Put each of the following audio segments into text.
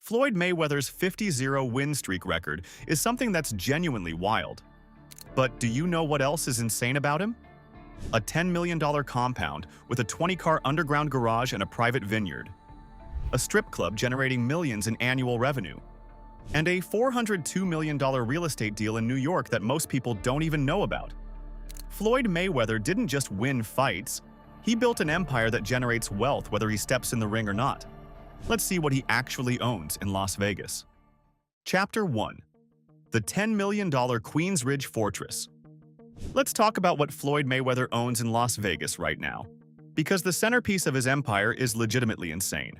Floyd Mayweather's 50-0 win streak record is something that's genuinely wild. But do you know what else is insane about him? A $10 million compound with a 20-car underground garage and a private vineyard. A strip club generating millions in annual revenue. And a $402 million real estate deal in New York that most people don't even know about. Floyd Mayweather didn't just win fights, he built an empire that generates wealth whether he steps in the ring or not. Let's see what he actually owns in Las Vegas. Chapter 1. The $10 million Queensridge Fortress. Let's talk about what Floyd Mayweather owns in Las Vegas right now, because the centerpiece of his empire is legitimately insane.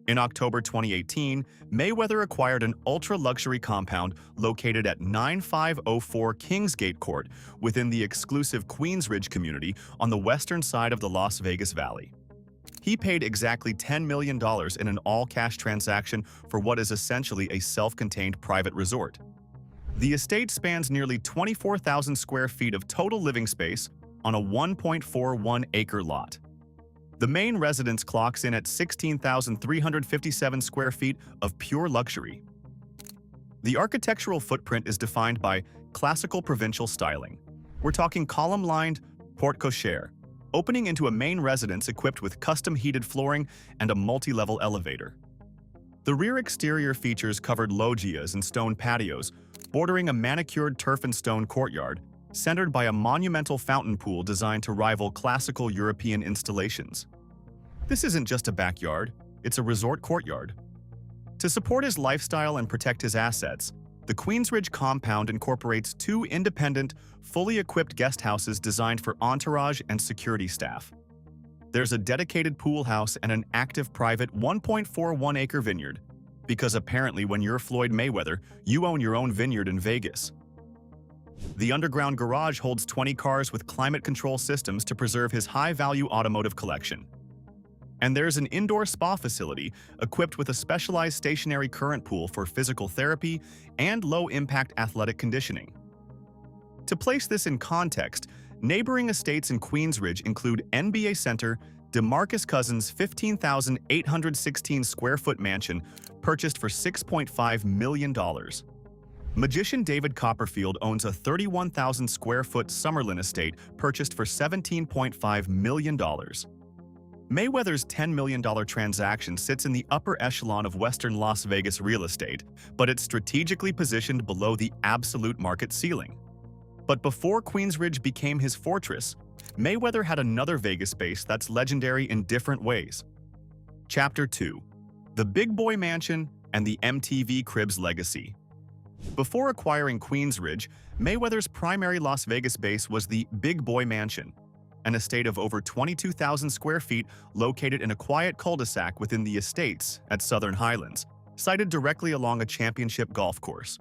In October 2018, Mayweather acquired an ultra-luxury compound located at 9504 Kingsgate Court within the exclusive Queensridge community on the western side of the Las Vegas Valley. He paid exactly $10 million in an all-cash transaction for what is essentially a self-contained private resort. The estate spans nearly 24,000 square feet of total living space on a 1.41-acre lot. The main residence clocks in at 16,357 square feet of pure luxury. The architectural footprint is defined by classical provincial styling. We're talking column-lined porte-cochere, opening into a main residence equipped with custom-heated flooring and a multi-level elevator. The rear exterior features covered loggias and stone patios, bordering a manicured turf and stone courtyard, centered by a monumental fountain pool designed to rival classical European installations. This isn't just a backyard, it's a resort courtyard. To support his lifestyle and protect his assets, the Queensridge compound incorporates two independent, fully equipped guest houses designed for entourage and security staff. There's a dedicated pool house and an active private 1.41-acre vineyard, because apparently when you're Floyd Mayweather, you own your own vineyard in Vegas. The underground garage holds 20 cars with climate control systems to preserve his high-value automotive collection. And there's an indoor spa facility equipped with a specialized stationary current pool for physical therapy and low-impact athletic conditioning. To place this in context, neighboring estates in Queensridge include NBA Center, DeMarcus Cousins' 15,816 square foot mansion purchased for $6.5 million. Magician David Copperfield owns a 31,000 square foot Summerlin estate purchased for $17.5 million. Mayweather's $10 million transaction sits in the upper echelon of Western Las Vegas real estate, but it's strategically positioned below the absolute market ceiling. But before Queensridge became his fortress, Mayweather had another Vegas base that's legendary in different ways. Chapter 2. The Big Boy Mansion and the MTV Cribs Legacy. Before acquiring Queensridge, Mayweather's primary Las Vegas base was the Big Boy Mansion, an estate of over 22,000 square feet located in a quiet cul-de-sac within the estates at Southern Highlands, sited directly along a championship golf course.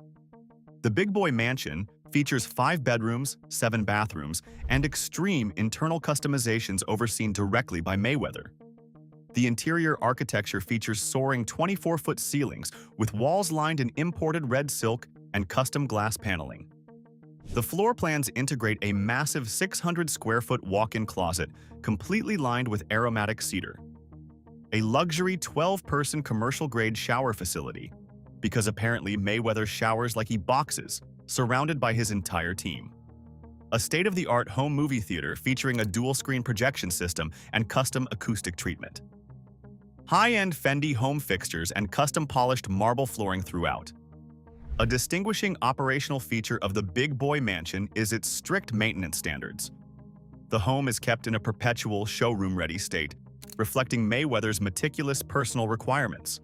The Big Boy Mansion features 5 bedrooms, 7 bathrooms, and extreme internal customizations overseen directly by Mayweather. The interior architecture features soaring 24-foot ceilings with walls lined in imported red silk and custom glass paneling. The floor plans integrate a massive 600-square-foot walk-in closet completely lined with aromatic cedar. A luxury 12-person commercial-grade shower facility, because apparently Mayweather showers like he boxes, surrounded by his entire team. A state-of-the-art home movie theater featuring a dual-screen projection system and custom acoustic treatment. High-end Fendi home fixtures and custom-polished marble flooring throughout. A distinguishing operational feature of the Big Boy Mansion is its strict maintenance standards. The home is kept in a perpetual showroom-ready state, reflecting Mayweather's meticulous personal requirements.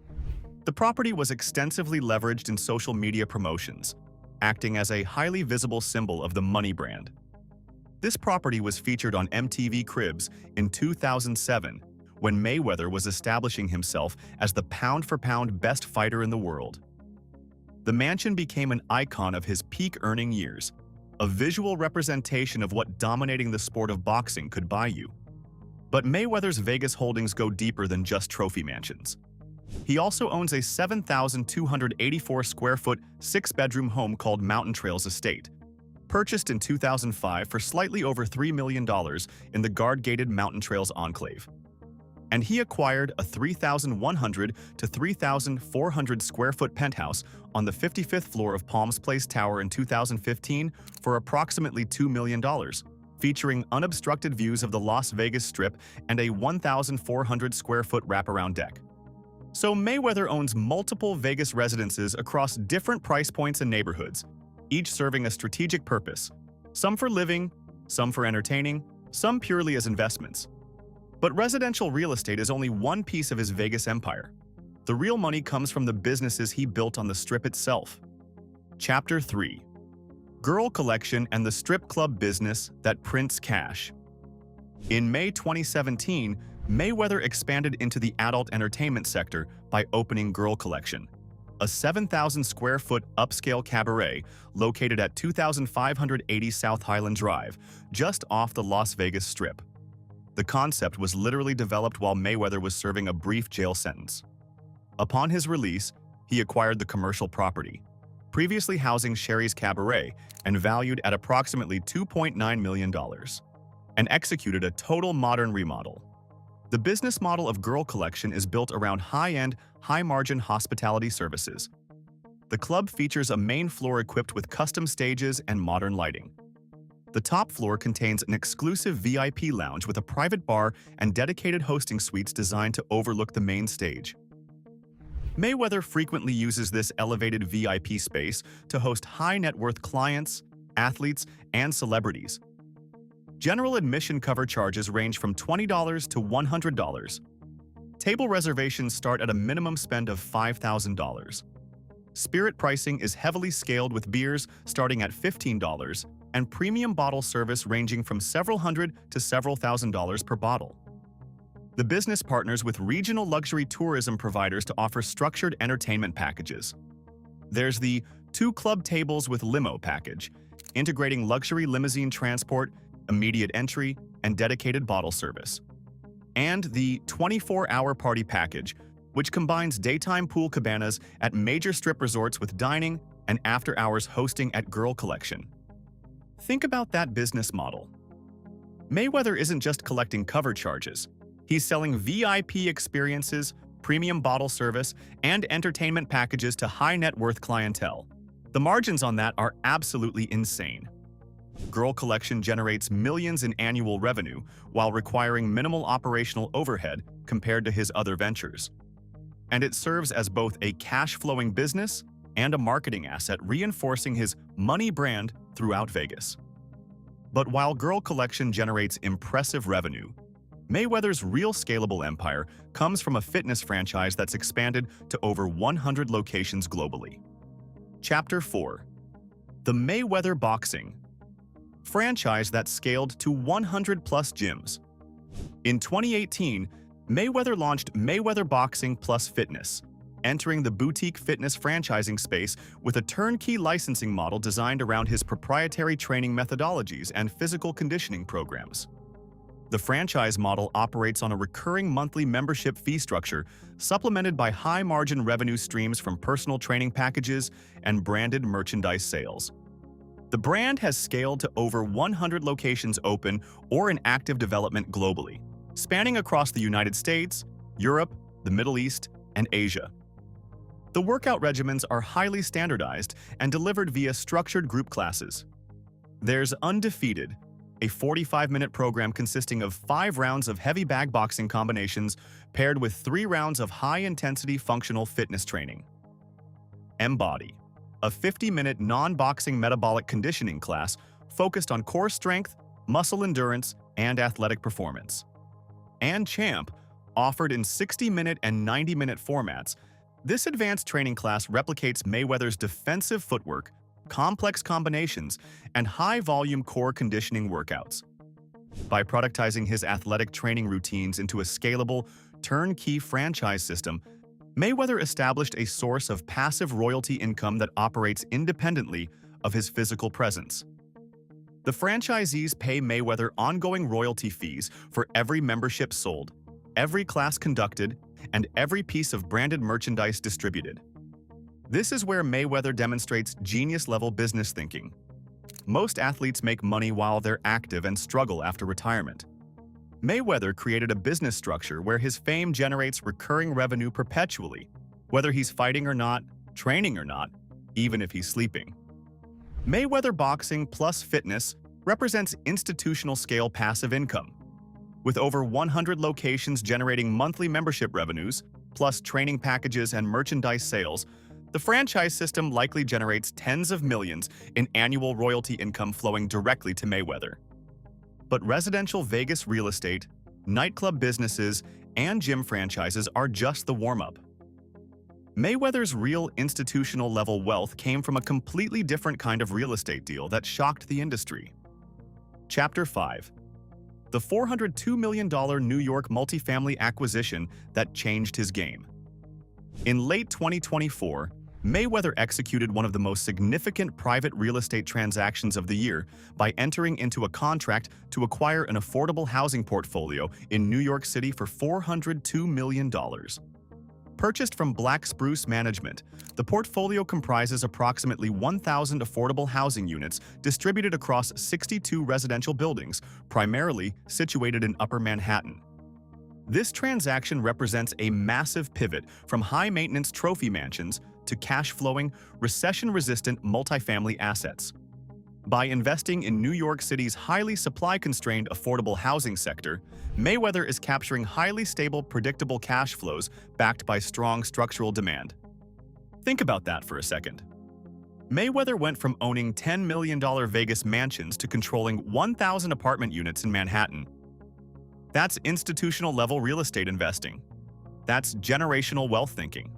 The property was extensively leveraged in social media promotions, acting as a highly visible symbol of the money brand. This property was featured on MTV Cribs in 2007, when Mayweather was establishing himself as the pound-for-pound best fighter in the world. The mansion became an icon of his peak earning years, a visual representation of what dominating the sport of boxing could buy you. But Mayweather's Vegas holdings go deeper than just trophy mansions. He also owns a 7,284 square foot, 6-bedroom home called Mountain Trails Estate, purchased in 2005 for slightly over $3 million in the guard-gated Mountain Trails Enclave. and he acquired a 3,100 to 3,400 square foot penthouse on the 55th floor of Palms Place Tower in 2015 for approximately $2 million, featuring unobstructed views of the Las Vegas Strip and a 1,400 square foot wraparound deck. So Mayweather owns multiple Vegas residences across different price points and neighborhoods, each serving a strategic purpose, some for living, some for entertaining, some purely as investments. But residential real estate is only one piece of his Vegas empire. The real money comes from the businesses he built on the Strip itself. Chapter 3. Girl Collection and the Strip Club Business That Prints Cash. In May 2017, Mayweather expanded into the adult entertainment sector by opening Girl Collection, a 7,000 square foot upscale cabaret located at 2,580 South Highland Drive, just off the Las Vegas Strip. The concept was literally developed while Mayweather was serving a brief jail sentence. Upon his release, he acquired the commercial property, previously housing Sherry's Cabaret and valued at approximately $2.9 million, and executed a total modern remodel. The business model of Girl Collection is built around high-end, high-margin hospitality services. The club features a main floor equipped with custom stages and modern lighting. The top floor contains an exclusive VIP lounge with a private bar and dedicated hosting suites designed to overlook the main stage. Mayweather frequently uses this elevated VIP space to host high-net-worth clients, athletes, and celebrities. General admission cover charges range from $20 to $100. Table reservations start at a minimum spend of $5,000. Spirit pricing is heavily scaled with beers starting at $15 and premium bottle service ranging from several hundred to several $1,000s per bottle. The business partners with regional luxury tourism providers to offer structured entertainment packages. There's the 2 club tables with limo package, integrating luxury limousine transport, immediate entry, and dedicated bottle service. And the 24-hour party package, which combines daytime pool cabanas at major strip resorts with dining and after-hours hosting at Girl Collection. Think about that business model. Mayweather isn't just collecting cover charges. He's selling VIP experiences, premium bottle service, and entertainment packages to high-net-worth clientele. The margins on that are absolutely insane. Girl Collection generates millions in annual revenue while requiring minimal operational overhead compared to his other ventures. And it serves as both a cash-flowing business and a marketing asset, reinforcing his money brand throughout Vegas. But while Girl Collection generates impressive revenue, Mayweather's real scalable empire comes from a fitness franchise that's expanded to over 100 locations globally. Chapter 4. The Mayweather Boxing franchise that scaled to 100-plus gyms. In 2018, Mayweather launched Mayweather Boxing Plus Fitness, entering the boutique fitness franchising space with a turnkey licensing model designed around his proprietary training methodologies and physical conditioning programs. The franchise model operates on a recurring monthly membership fee structure, supplemented by high-margin revenue streams from personal training packages and branded merchandise sales. The brand has scaled to over 100 locations open or in active development globally, spanning across the United States, Europe, the Middle East, and Asia. The workout regimens are highly standardized and delivered via structured group classes. There's Undefeated, a 45-minute program consisting of 5 rounds of heavy bag boxing combinations paired with 3 rounds of high-intensity functional fitness training. Embody, a 50-minute non-boxing metabolic conditioning class focused on core strength, muscle endurance, and athletic performance. And Champ, offered in 60-minute and 90-minute formats, this advanced training class replicates Mayweather's defensive footwork, complex combinations, and high-volume core conditioning workouts. By productizing his athletic training routines into a scalable, turnkey franchise system, Mayweather established a source of passive royalty income that operates independently of his physical presence. The franchisees pay Mayweather ongoing royalty fees for every membership sold, every class conducted, and every piece of branded merchandise distributed. This is where Mayweather demonstrates genius-level business thinking. Most athletes make money while they're active and struggle after retirement. Mayweather created a business structure where his fame generates recurring revenue perpetually, whether he's fighting or not, training or not, even if he's sleeping. Mayweather Boxing plus Fitness represents institutional-scale passive income. With over 100 locations generating monthly membership revenues, plus training packages and merchandise sales, the franchise system likely generates tens of millions in annual royalty income flowing directly to Mayweather. But residential Vegas real estate, nightclub businesses, and gym franchises are just the warm-up. Mayweather's real institutional-level wealth came from a completely different kind of real estate deal that shocked the industry. Chapter 5. The $402 million New York multifamily acquisition that changed his game. In late 2024, Mayweather executed one of the most significant private real estate transactions of the year by entering into a contract to acquire an affordable housing portfolio in New York City for $402 million. Purchased from Black Spruce Management, the portfolio comprises approximately 1,000 affordable housing units distributed across 62 residential buildings, primarily situated in Upper Manhattan. This transaction represents a massive pivot from high-maintenance trophy mansions to cash-flowing, recession-resistant multifamily assets. By investing in New York City's highly supply-constrained affordable housing sector, Mayweather is capturing highly stable, predictable cash flows backed by strong structural demand. Think about that for a second. Mayweather went from owning $10 million Vegas mansions to controlling 1,000 apartment units in Manhattan. That's institutional-level real estate investing. That's generational wealth thinking.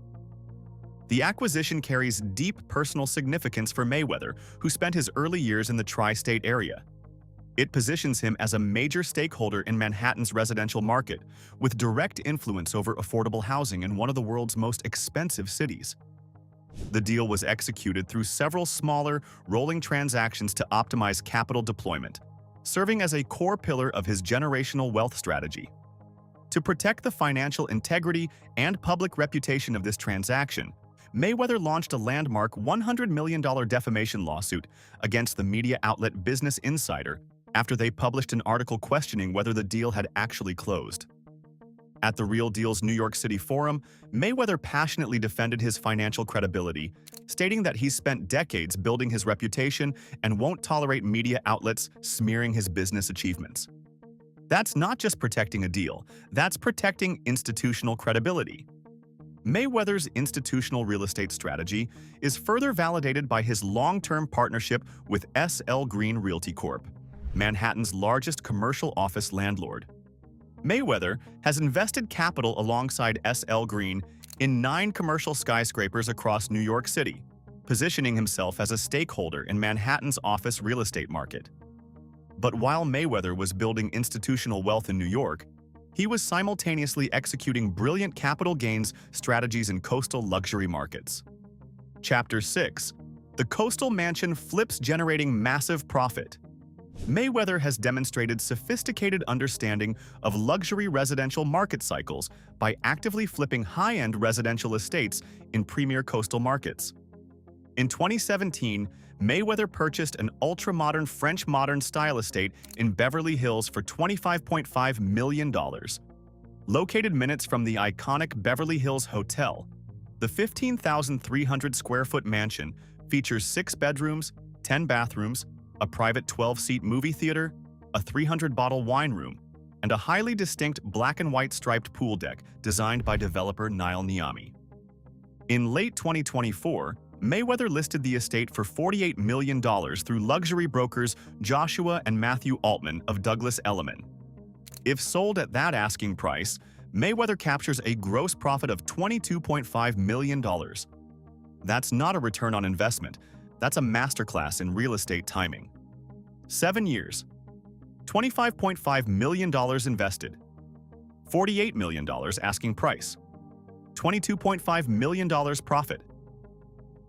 The acquisition carries deep personal significance for Mayweather, who spent his early years in the tri-state area. It positions him as a major stakeholder in Manhattan's residential market, with direct influence over affordable housing in one of the world's most expensive cities. The deal was executed through several smaller, rolling transactions to optimize capital deployment, serving as a core pillar of his generational wealth strategy. To protect the financial integrity and public reputation of this transaction, Mayweather launched a landmark $100 million defamation lawsuit against the media outlet Business Insider after they published an article questioning whether the deal had actually closed. At the Real Deal's New York City forum, Mayweather passionately defended his financial credibility, stating that he's spent decades building his reputation and won't tolerate media outlets smearing his business achievements. That's not just protecting a deal, that's protecting institutional credibility. Mayweather's institutional real estate strategy is further validated by his long-term partnership with S.L. Green Realty Corp., Manhattan's largest commercial office landlord. Mayweather has invested capital alongside S.L. Green in 9 commercial skyscrapers across New York City, positioning himself as a stakeholder in Manhattan's office real estate market. But while Mayweather was building institutional wealth in New York, he was simultaneously executing brilliant capital gains strategies in coastal luxury markets. Chapter 6. The Coastal Mansion Flips Generating Massive Profit. Mayweather has demonstrated sophisticated understanding of luxury residential market cycles by actively flipping high-end residential estates in premier coastal markets. In 2017, Mayweather purchased an ultra-modern French modern-style estate in Beverly Hills for $25.5 million. Located minutes from the iconic Beverly Hills Hotel, the 15,300-square-foot mansion features 6 bedrooms, 10 bathrooms, a private 12-seat movie theater, a 300-bottle wine room, and a highly distinct black-and-white striped pool deck designed by developer Niall Niami. In late 2024, Mayweather listed the estate for $48 million through luxury brokers Joshua and Matthew Altman of Douglas Elliman. If sold at that asking price, Mayweather captures a gross profit of $22.5 million. That's not a return on investment. That's a masterclass in real estate timing. 7 years, $25.5 million invested, $48 million asking price, $22.5 million profit.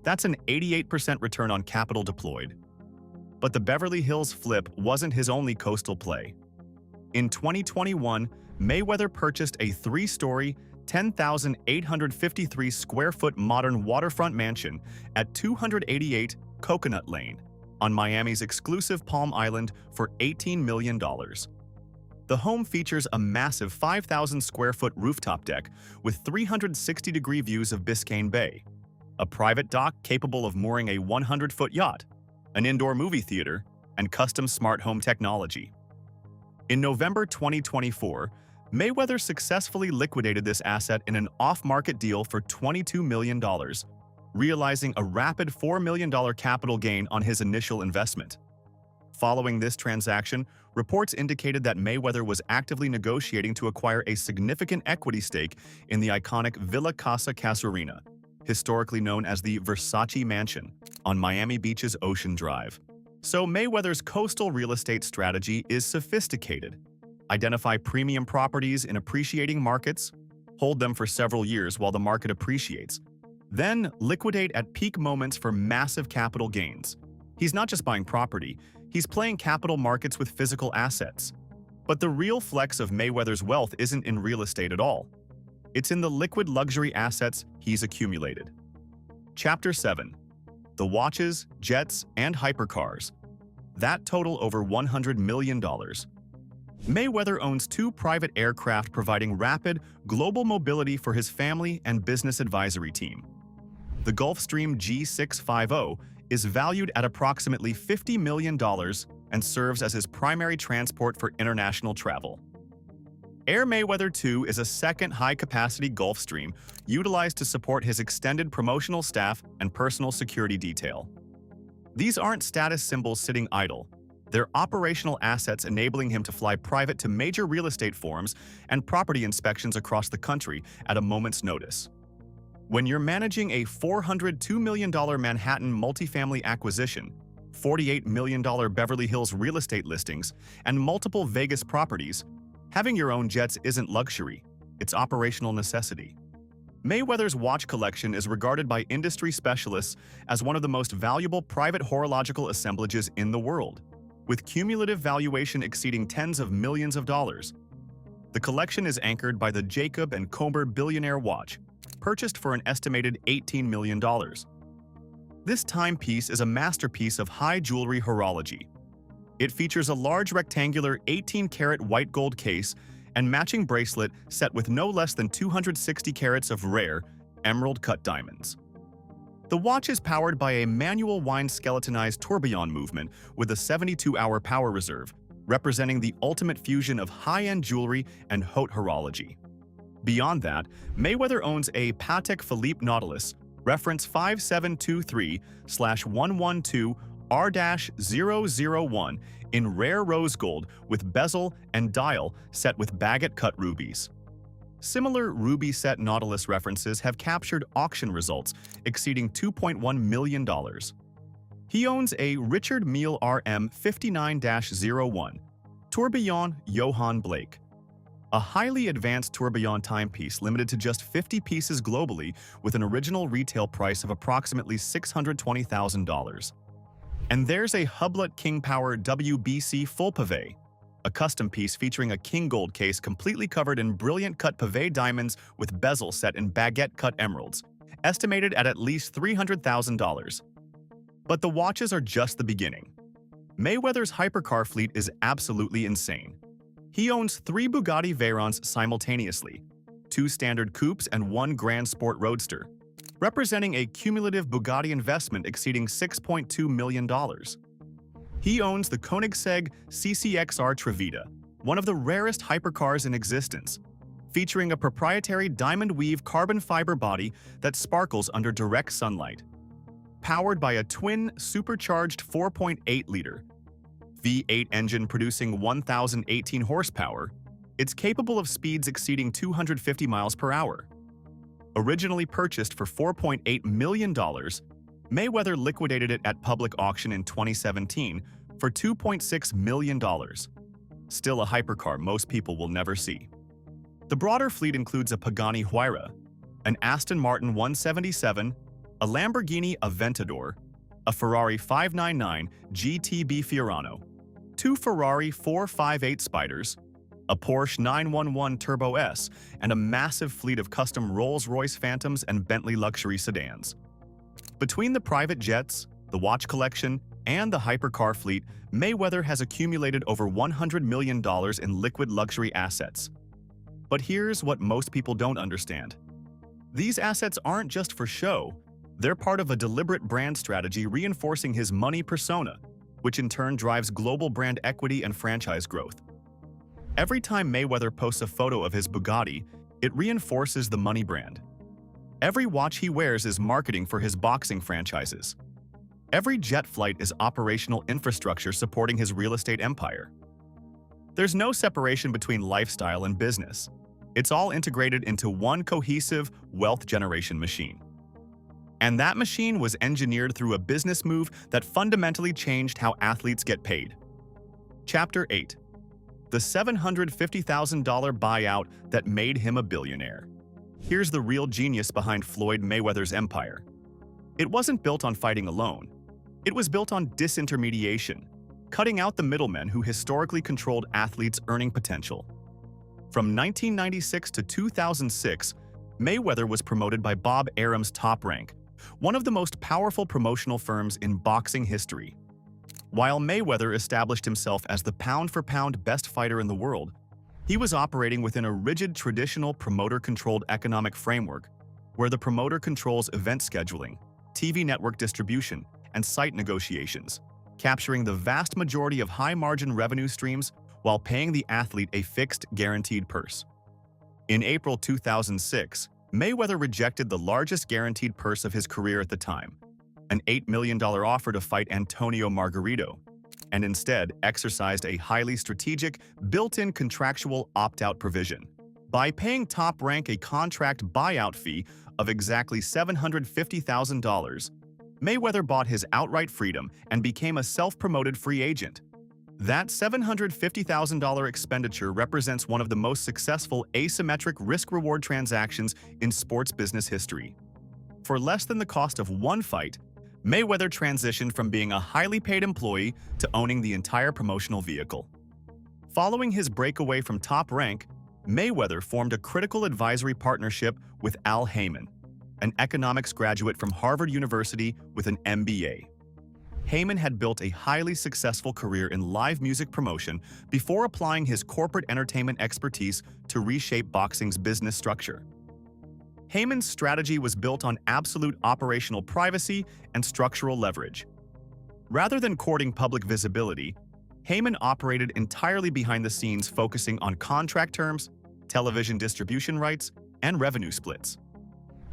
That's an 88% return on capital deployed. But the Beverly Hills flip wasn't his only coastal play. In 2021, Mayweather purchased a 3-story, 10,853 square foot modern waterfront mansion at 288 Coconut Lane on Miami's exclusive Palm Island for $18 million. The The home features a massive 5,000 square foot rooftop deck with 360-degree views of Biscayne Bay, a private dock capable of mooring a 100-foot yacht, an indoor movie theater, and custom smart home technology. In November 2024, Mayweather successfully liquidated this asset in an off-market deal for $22 million, realizing a rapid $4 million capital gain on his initial investment. Following this transaction, reports indicated that Mayweather was actively negotiating to acquire a significant equity stake in the iconic Villa Casa Casuarina, historically known as the Versace Mansion, on Miami Beach's Ocean Drive. So Mayweather's coastal real estate strategy is sophisticated. Identify premium properties in appreciating markets, hold them for several years while the market appreciates, then liquidate at peak moments for massive capital gains. He's not just buying property, he's playing capital markets with physical assets. But the real flex of Mayweather's wealth isn't in real estate at all. It's in the liquid luxury assets he's accumulated. Chapter 7. The watches, jets, and hypercars that total over $100 million. Mayweather owns 2 private aircraft providing rapid, global mobility for his family and business advisory team. The Gulfstream G650 is valued at approximately $50 million and serves as his primary transport for international travel. Air Mayweather 2 is a second high-capacity Gulfstream utilized to support his extended promotional staff and personal security detail. These aren't status symbols sitting idle. They're operational assets enabling him to fly private to major real estate forums and property inspections across the country at a moment's notice. When you're managing a $402 million Manhattan multifamily acquisition, $48 million Beverly Hills real estate listings, and multiple Vegas properties, having your own jets isn't luxury, it's operational necessity. Mayweather's watch collection is regarded by industry specialists as one of the most valuable private horological assemblages in the world, with cumulative valuation exceeding tens of millions of dollars. The collection is anchored by the Jacob and Comber Billionaire watch, purchased for an estimated $18 million. This timepiece is a masterpiece of high jewelry horology. It features a large rectangular 18-karat white gold case and matching bracelet set with no less than 260 carats of rare, emerald-cut diamonds. The watch is powered by a manual wind skeletonized tourbillon movement with a 72-hour power reserve, representing the ultimate fusion of high-end jewelry and haute horology. Beyond that, Mayweather owns a Patek Philippe Nautilus, reference 5723/112R-001 in rare rose gold with bezel and dial set with baguette-cut rubies. Similar ruby-set Nautilus references have captured auction results exceeding $2.1 million. He owns a Richard Mille RM 59-01 Tourbillon Johann Blake, a highly advanced tourbillon timepiece limited to just 50 pieces globally with an original retail price of approximately $620,000. And there's a Hublot King Power WBC Full Pavé, a custom piece featuring a king gold case completely covered in brilliant cut pavé diamonds with bezel set in baguette-cut emeralds, estimated at least $300,000. But the watches are just the beginning. Mayweather's hypercar fleet is absolutely insane. He owns 3 Bugatti Veyrons simultaneously, 2 standard coupes and 1 Grand Sport Roadster, representing a cumulative Bugatti investment exceeding $6.2 million. He owns the Koenigsegg CCXR Trevita, one of the rarest hypercars in existence, featuring a proprietary diamond-weave carbon fiber body that sparkles under direct sunlight. Powered by a twin supercharged 4.8-liter V8 engine producing 1,018 horsepower, it's capable of speeds exceeding 250 miles per hour. Originally purchased for $4.8 million, Mayweather liquidated it at public auction in 2017 for $2.6 million. Still a hypercar most people will never see. The broader fleet includes a Pagani Huayra, an Aston Martin 177, a Lamborghini Aventador, a Ferrari 599 GTB Fiorano, 2 Ferrari 458 Spyders, a Porsche 911 Turbo S, and a massive fleet of custom Rolls-Royce Phantoms and Bentley luxury sedans. Between the private jets, the watch collection, and the hypercar fleet, Mayweather has accumulated over $100 million in liquid luxury assets. But here's what most people don't understand. These assets aren't just for show. They're part of a deliberate brand strategy reinforcing his money persona, which in turn drives global brand equity and franchise growth. Every time Mayweather posts a photo of his Bugatti, it reinforces the money brand. Every watch he wears is marketing for his boxing franchises. Every jet flight is operational infrastructure supporting his real estate empire. There's no separation between lifestyle and business. It's all integrated into one cohesive wealth generation machine. And that machine was engineered through a business move that fundamentally changed how athletes get paid. Chapter 8. The $750,000 buyout that made him a billionaire. Here's the real genius behind Floyd Mayweather's empire. It wasn't built on fighting alone. It was built on disintermediation, cutting out the middlemen who historically controlled athletes' earning potential. From 1996 to 2006, Mayweather was promoted by Bob Arum's Top Rank, one of the most powerful promotional firms in boxing history. While Mayweather established himself as the pound-for-pound best fighter in the world, he was operating within a rigid traditional promoter-controlled economic framework, where the promoter controls event scheduling, TV network distribution, and site negotiations, capturing the vast majority of high-margin revenue streams while paying the athlete a fixed, guaranteed purse. In April 2006, Mayweather rejected the largest guaranteed purse of his career at the time, an $8 million offer to fight Antonio Margarito, and instead exercised a highly strategic, built-in contractual opt-out provision. By paying Top Rank a contract buyout fee of exactly $750,000, Mayweather bought his outright freedom and became a self-promoted free agent. That $750,000 expenditure represents one of the most successful asymmetric risk-reward transactions in sports business history. For less than the cost of one fight, Mayweather transitioned from being a highly paid employee to owning the entire promotional vehicle. Following his breakaway from Top Rank, Mayweather formed a critical advisory partnership with Al Heyman, an economics graduate from Harvard University with an MBA. Heyman had built a highly successful career in live music promotion before applying his corporate entertainment expertise to reshape boxing's business structure. Heyman's strategy was built on absolute operational privacy and structural leverage. Rather than courting public visibility, Heyman operated entirely behind the scenes, focusing on contract terms, television distribution rights, and revenue splits.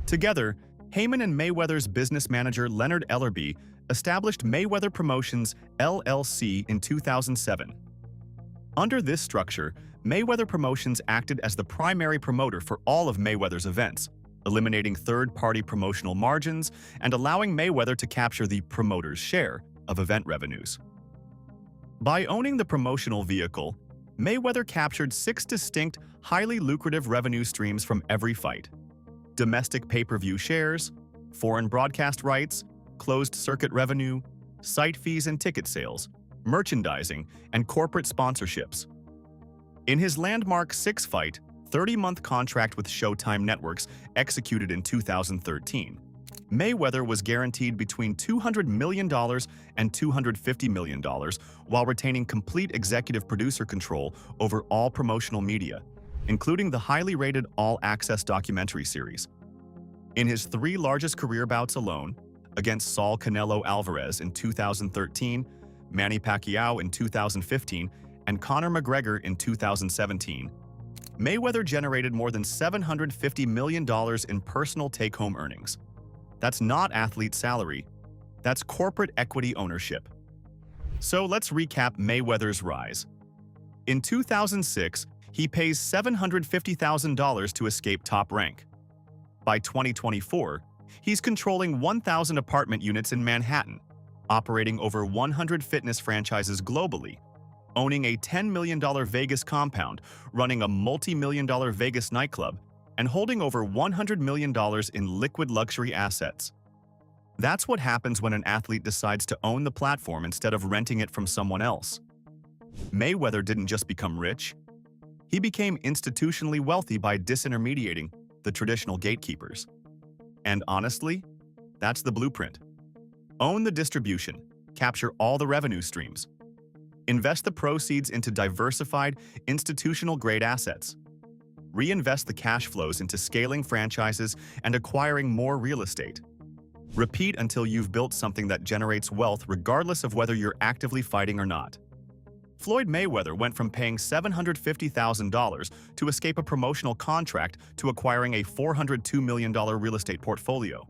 Together, Heyman and Mayweather's business manager Leonard Ellerbe established Mayweather Promotions, LLC in 2007. Under this structure, Mayweather Promotions acted as the primary promoter for all of Mayweather's events, eliminating third-party promotional margins and allowing Mayweather to capture the promoter's share of event revenues. By owning the promotional vehicle, Mayweather captured 6 distinct, highly lucrative revenue streams from every fight: domestic pay-per-view shares, foreign broadcast rights, closed-circuit revenue, site fees and ticket sales, merchandising, and corporate sponsorships. In his landmark 6-fight, 30-month contract with Showtime Networks executed in 2013, Mayweather was guaranteed between $200 million and $250 million while retaining complete executive producer control over all promotional media, including the highly rated All Access documentary series. In his 3 largest career bouts alone, against Saul Canelo Alvarez in 2013, Manny Pacquiao in 2015, and Conor McGregor in 2017, Mayweather generated more than $750 million in personal take-home earnings. That's not athlete salary, that's corporate equity ownership. So let's recap Mayweather's rise. In 2006, he pays $750,000 to escape Top Rank. By 2024, he's controlling 1,000 apartment units in Manhattan, operating over 100 fitness franchises globally, owning a $10 million Vegas compound, running a multi-million-dollar Vegas nightclub, and holding over $100 million in liquid luxury assets. That's what happens when an athlete decides to own the platform instead of renting it from someone else. Mayweather didn't just become rich. He became institutionally wealthy by disintermediating the traditional gatekeepers. And honestly, that's the blueprint. Own the distribution, capture all the revenue streams. Invest the proceeds into diversified, institutional-grade assets. Reinvest the cash flows into scaling franchises and acquiring more real estate. Repeat until you've built something that generates wealth regardless of whether you're actively fighting or not. Floyd Mayweather went from paying $750,000 to escape a promotional contract to acquiring a $402 million real estate portfolio.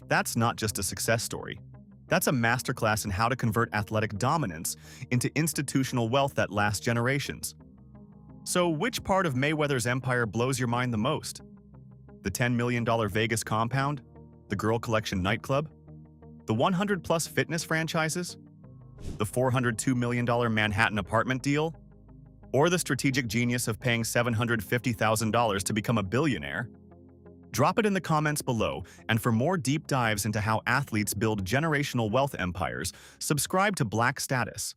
That's not just a success story. That's a masterclass in how to convert athletic dominance into institutional wealth that lasts generations. So which part of Mayweather's empire blows your mind the most? The $10 million Vegas compound? The Girl Collection nightclub? The 100-plus fitness franchises? The $402 million Manhattan apartment deal? Or the strategic genius of paying $750,000 to become a billionaire? Drop it in the comments below, and for more deep dives into how athletes build generational wealth empires, subscribe to Black Status.